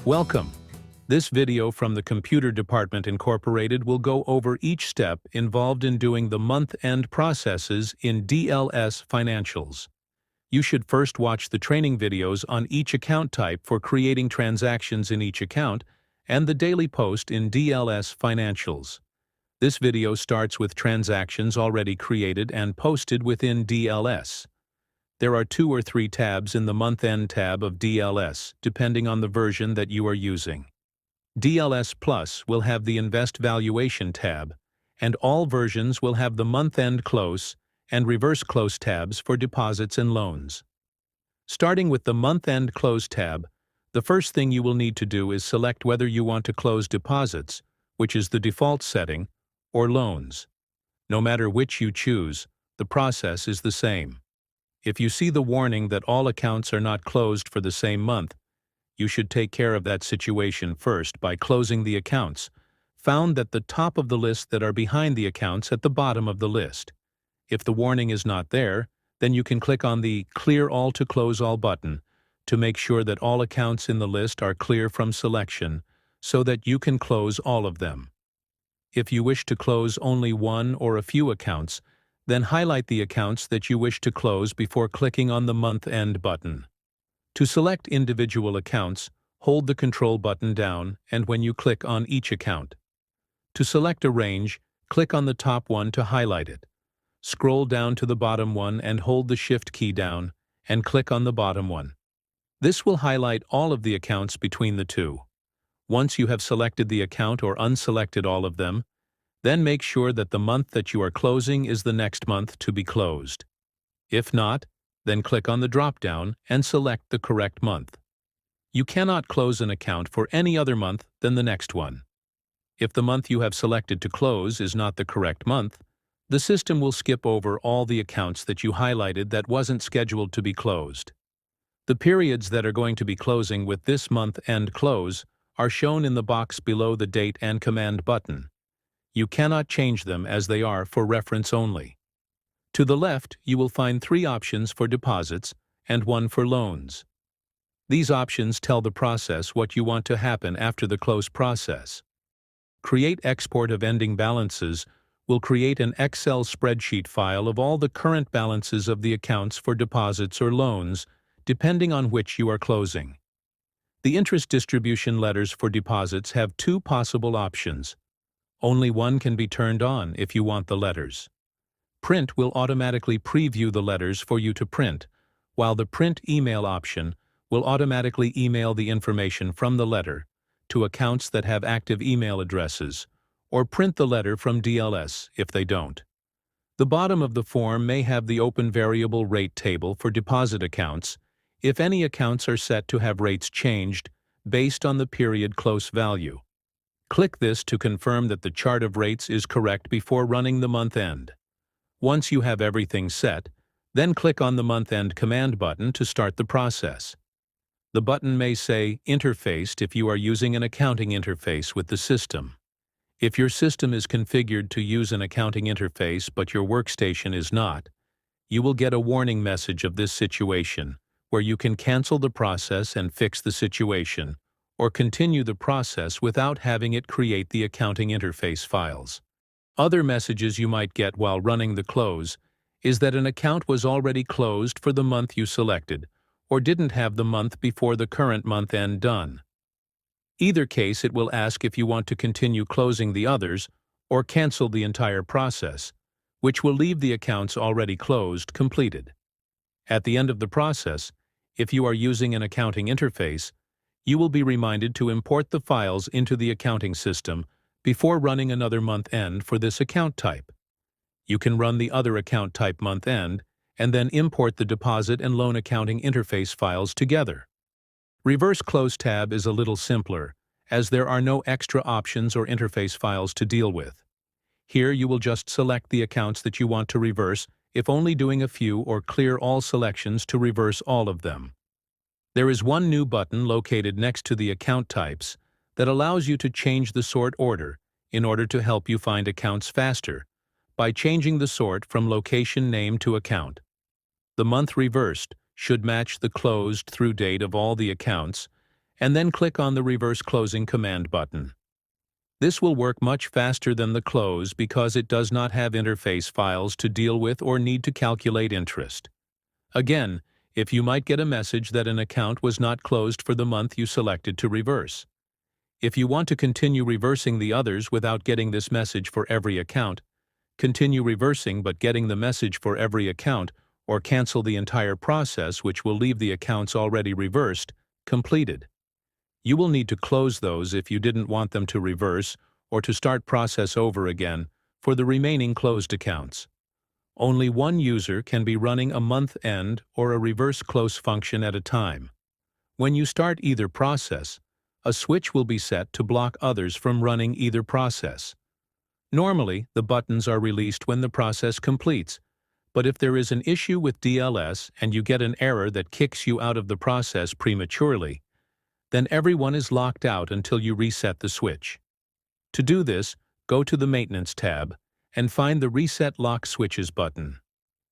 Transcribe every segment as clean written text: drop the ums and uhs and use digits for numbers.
Welcome. This video from the Computer Department Incorporated will go over each step involved in doing the month-end processes in DLS Financials. You should first watch the training videos on each account type for creating transactions in each account and the daily post in DLS Financials. This video starts with transactions already created and posted within DLS. There are 2 or 3 tabs in the month-end tab of DLS, depending on the version that you are using. DLS Plus will have the Invest Valuation tab, and all versions will have the month-end close and reverse close tabs for deposits and loans. Starting with the month-end close tab, the first thing you will need to do is select whether you want to close deposits, which is the default setting, or loans. No matter which you choose, the process is the same. If you see the warning that all accounts are not closed for the same month, you should take care of that situation first by closing the accounts found at the top of the list that are behind the accounts at the bottom of the list. If the warning is not there, then you can click on the Clear All to Close All button to make sure that all accounts in the list are clear from selection so that you can close all of them. If you wish to close only one or a few accounts, then highlight the accounts that you wish to close before clicking on the Month End button. To select individual accounts, hold the Control button down and when you click on each account. To select a range, click on the top one to highlight it. Scroll down to the bottom one and hold the Shift key down and click on the bottom one. This will highlight all of the accounts between the two. Once you have selected the account or unselected all of them, then make sure that the month that you are closing is the next month to be closed. If not, then click on the drop-down and select the correct month. You cannot close an account for any other month than the next one. If the month you have selected to close is not the correct month, the system will skip over all the accounts that you highlighted that wasn't scheduled to be closed. The periods that are going to be closing with this month-end close are shown in the box below the Date and Command button. You cannot change them as they are for reference only. To the left, you will find 3 options for deposits and 1 for loans. These options tell the process what you want to happen after the close process. Create Export of Ending Balances will create an Excel spreadsheet file of all the current balances of the accounts for deposits or loans, depending on which you are closing. The interest distribution letters for deposits have 2 possible options. Only one can be turned on if you want the letters. Print will automatically preview the letters for you to print, while the Print Email option will automatically email the information from the letter to accounts that have active email addresses, or print the letter from DLS if they don't. The bottom of the form may have the Open Variable Rate table for deposit accounts if any accounts are set to have rates changed based on the period close value. Click this to confirm that the chart of rates is correct before running the month-end. Once you have everything set, then click on the month-end command button to start the process. The button may say Interfaced if you are using an accounting interface with the system. If your system is configured to use an accounting interface but your workstation is not, you will get a warning message of this situation, where you can cancel the process and fix the situation, or continue the process without having it create the accounting interface files. Other messages you might get while running the close is that an account was already closed for the month you selected, or didn't have the month before the current month end done. Either case, it will ask if you want to continue closing the others or cancel the entire process, which will leave the accounts already closed completed. At the end of the process, if you are using an accounting interface, you will be reminded to import the files into the accounting system before running another month-end for this account type. You can run the other account type month-end and then import the deposit and loan accounting interface files together. Reverse Close tab is a little simpler, as there are no extra options or interface files to deal with. Here you will just select the accounts that you want to reverse, if only doing a few, or clear all selections to reverse all of them. There is one new button located next to the account types that allows you to change the sort order in order to help you find accounts faster by changing the sort from location name to account. The month reversed should match the closed through date of all the accounts, and then click on the Reverse Closing command button. This will work much faster than the close because it does not have interface files to deal with or need to calculate interest. Again, if you might get a message that an account was not closed for the month you selected to reverse. If you want to continue reversing the others without getting this message for every account, continue reversing but getting the message for every account, or cancel the entire process, which will leave the accounts already reversed completed. You will need to close those if you didn't want them to reverse or to start process over again for the remaining closed accounts. Only one user can be running a month-end or a reverse close function at a time. When you start either process, a switch will be set to block others from running either process. Normally, the buttons are released when the process completes, but if there is an issue with DLS and you get an error that kicks you out of the process prematurely, then everyone is locked out until you reset the switch. To do this, go to the Maintenance tab and find the Reset Lock Switches button.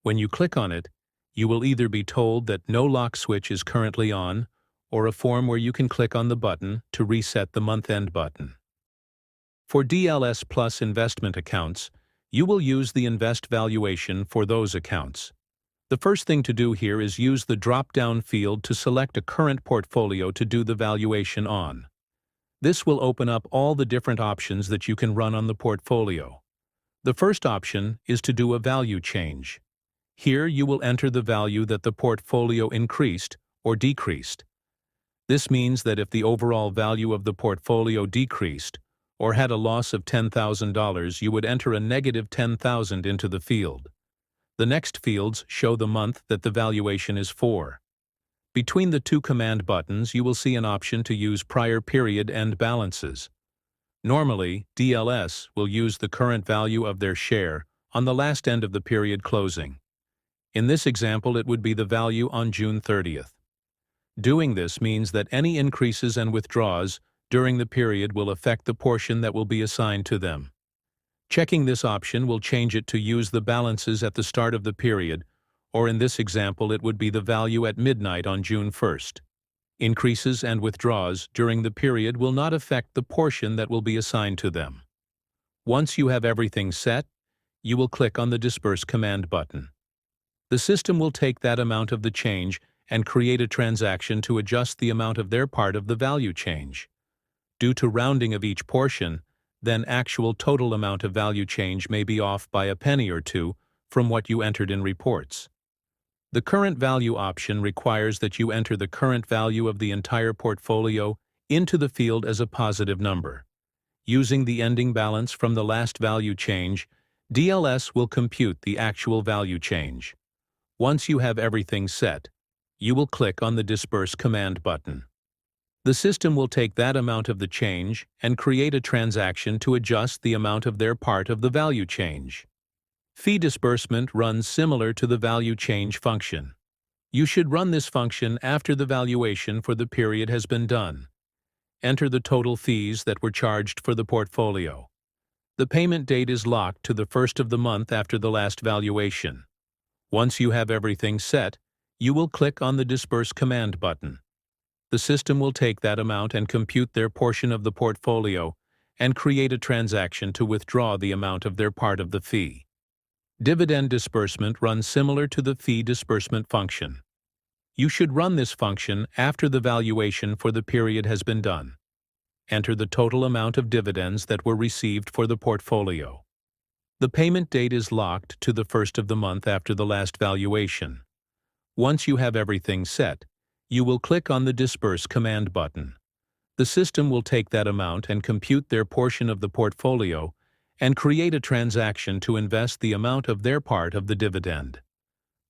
When you click on it, you will either be told that no lock switch is currently on, or a form where you can click on the button to reset the month-end button. For DLS Plus investment accounts, you will use the Invest Valuation for those accounts. The first thing to do here is use the drop-down field to select a current portfolio to do the valuation on. This will open up all the different options that you can run on the portfolio. The first option is to do a value change. Here you will enter the value that the portfolio increased or decreased. This means that if the overall value of the portfolio decreased or had a loss of $10,000, you would enter a negative $10,000 into the field. The next fields show the month that the valuation is for. Between the two command buttons, you will see an option to use prior period end balances. Normally, DLS will use the current value of their share on the last end of the period closing. In this example, it would be the value on June 30th. Doing this means that any increases and withdrawals during the period will affect the portion that will be assigned to them. Checking this option will change it to use the balances at the start of the period, or in this example it would be the value at midnight on June 1st. Increases and withdrawals during the period will not affect the portion that will be assigned to them. Once you have everything set, you will click on the Disburse command button. The system will take that amount of the change and create a transaction to adjust the amount of their part of the value change. Due to rounding of each portion, then actual total amount of value change may be off by a penny or two from what you entered in reports. The current value option requires that you enter the current value of the entire portfolio into the field as a positive number. Using the ending balance from the last value change, DLS will compute the actual value change. Once you have everything set, you will click on the Disburse command button. The system will take that amount of the change and create a transaction to adjust the amount of their part of the value change. Fee disbursement runs similar to the value change function. You should run this function after the valuation for the period has been done. Enter the total fees that were charged for the portfolio. The payment date is locked to the first of the month after the last valuation. Once you have everything set, you will click on the Disburse command button. The system will take that amount and compute their portion of the portfolio and create a transaction to withdraw the amount of their part of the fee. Dividend disbursement runs similar to the fee disbursement function. You should run this function after the valuation for the period has been done. Enter the total amount of dividends that were received for the portfolio. The payment date is locked to the first of the month after the last valuation. Once you have everything set, you will click on the Disburse command button. The system will take that amount and compute their portion of the portfolio and create a transaction to invest the amount of their part of the dividend.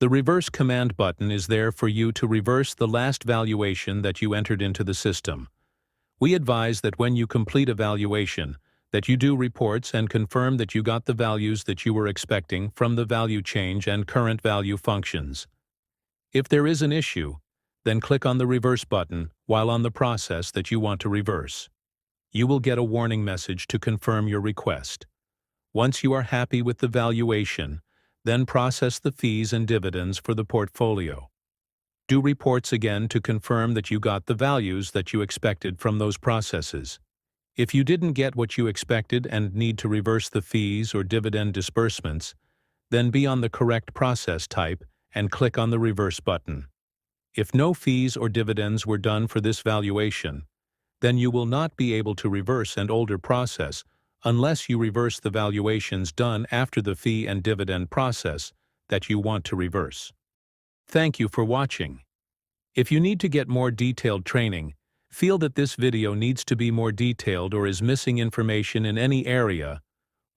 The Reverse command button is there for you to reverse the last valuation that you entered into the system. We advise that when you complete a valuation, that you do reports and confirm that you got the values that you were expecting from the value change and current value functions. If there is an issue, then click on the Reverse button while on the process that you want to reverse. You will get a warning message to confirm your request. Once you are happy with the valuation, then process the fees and dividends for the portfolio. Do reports again to confirm that you got the values that you expected from those processes. If you didn't get what you expected and need to reverse the fees or dividend disbursements, then be on the correct process type and click on the Reverse button. If no fees or dividends were done for this valuation, then you will not be able to reverse an older process unless you reverse the valuations done after the fee and dividend process that you want to reverse. Thank you for watching. If you need to get more detailed training, feel that this video needs to be more detailed or is missing information in any area,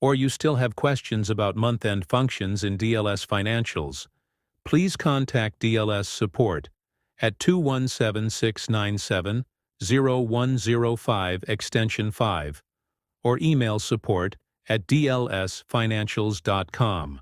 or you still have questions about month-end functions in DLS Financials, please contact DLS Support at 217-697-0105 extension 5 or email support@dlsfinancials.com.